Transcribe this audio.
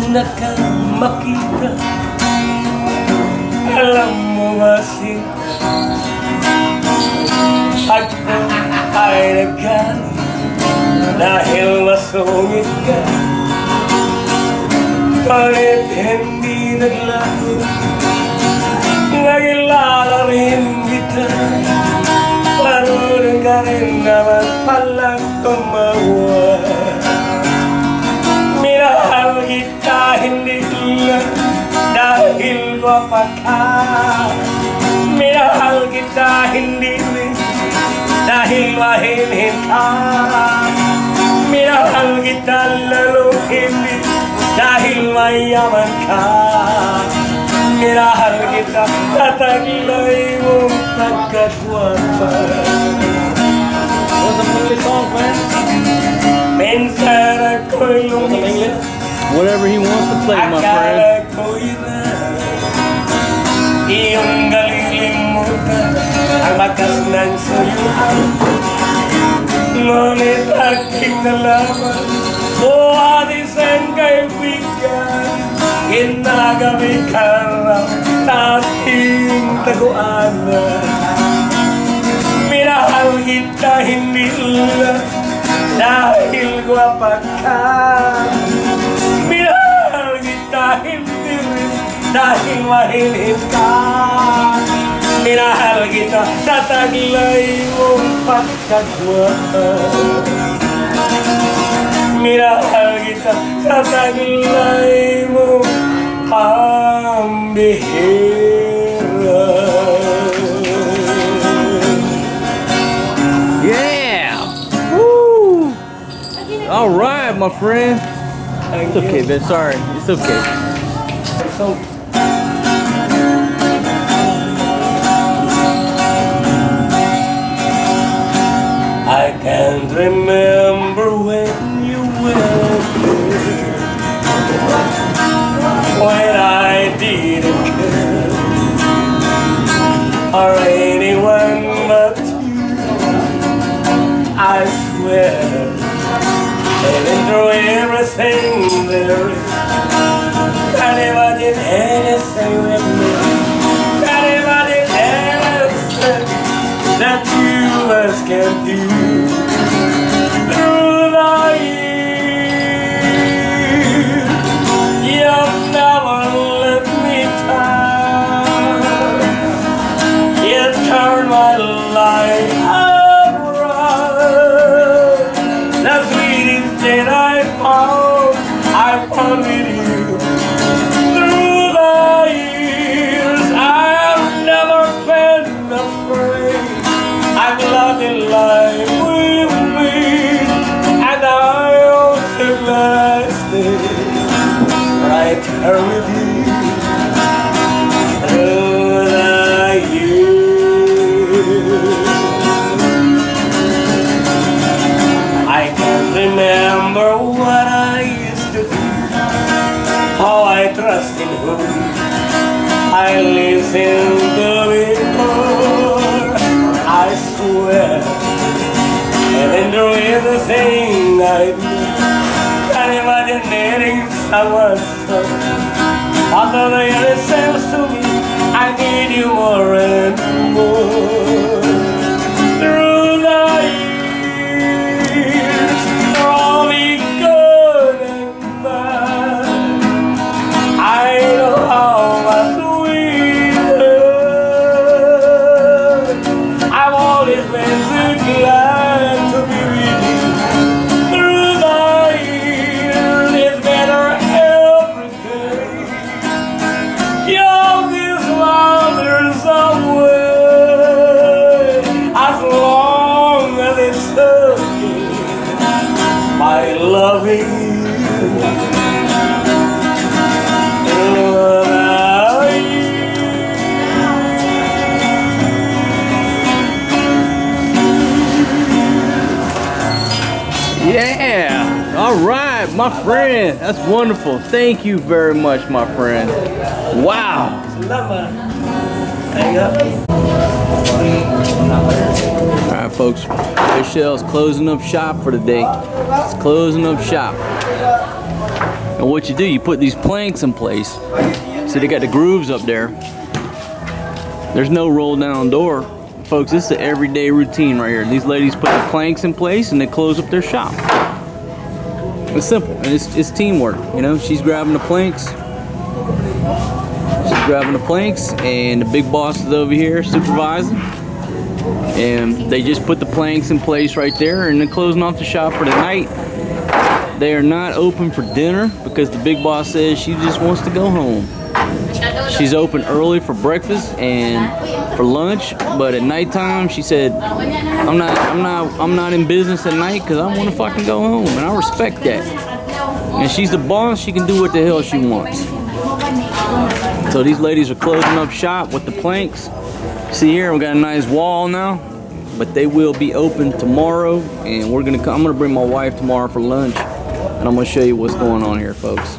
una kang makita. Alam mo ba sinta, ako ay naggalit dahil masungit ka. Ngunit hindi naglago, nakilala rin kita. Parang ka rin naman palang tumawa. Minahal kita hindi lang dahil gwapa ka. Minahal kita hindi rin dahil mahinhin ka. Minahal kita lalo hindi dahil mayaman ka. Minahal kita tataglay mong pagkagwapa. What's the movie song, man? Minsan ako'y lumis, Whatever he wants to play, my friend. akala ko'y na iyong galilimutan ang bakas ng suyuan. Ngunit aking nalaman, buhatis ang kaibigan, ginagabi ka raw sa ating taguanan. Minahal kita hindi lang dahil gwapa ka. Minahal kita hindi rin dahil mahinhin ka. Minahal kita sa taglay mong pagkagwapa. Minahal kita sa taglay mong pambihira. Yeah! Woo! All right, my friend. It's okay, man. Sorry. It's okay. So, I can't remember when you were here, when I didn't care, or anyone but you. I swear, living through everything there is, can't imagine anything with me, can't imagine anything that you just can't do. Through the years, you've never let me down. You turned my life around. The sweetest thing I found with you. Through the years, I've never been afraid. I've loved in life with me, and I also glad I stay right here with you. Through the years, I can't remember what I used to do, how I trust in whom I listen to before. I swear, and through everything I do, can't imagine needing someone so. Although it seems to me I need you more and more. Through the years, through all the good and bad, I know how much we hurt. I've always been so glad to be with you. Through the years, it's better every day. You're this wonders away, as long as it's okay, my loving you. Yeah! All right, my friend. That's wonderful. Thank you very much, my friend. Wow! Salamat. Ayun. All right, folks. Michelle's closing up shop for the day. It's closing up shop. And what you do, you put these planks in place. See, they got the grooves up there. There's no roll down door. Folks, this is an everyday routine right here. These ladies put the planks in place and they close up their shop. It's simple, and it's teamwork, you know. She's grabbing the planks. And the big boss is over here supervising. And they just put the planks in place right there, and they're closing off the shop for the night. They are not open for dinner because the big boss says she just wants to go home. She's open early for breakfast and for lunch, but at nighttime she said, I'm not in business at night because I want to fucking go home, and I respect that. And she's the boss, she can do what the hell she wants. So these ladies are closing up shop with the planks. See here, we got a nice wall now, but they will be open tomorrow, and I'm gonna bring my wife tomorrow for lunch, and I'm gonna show you what's going on here, folks.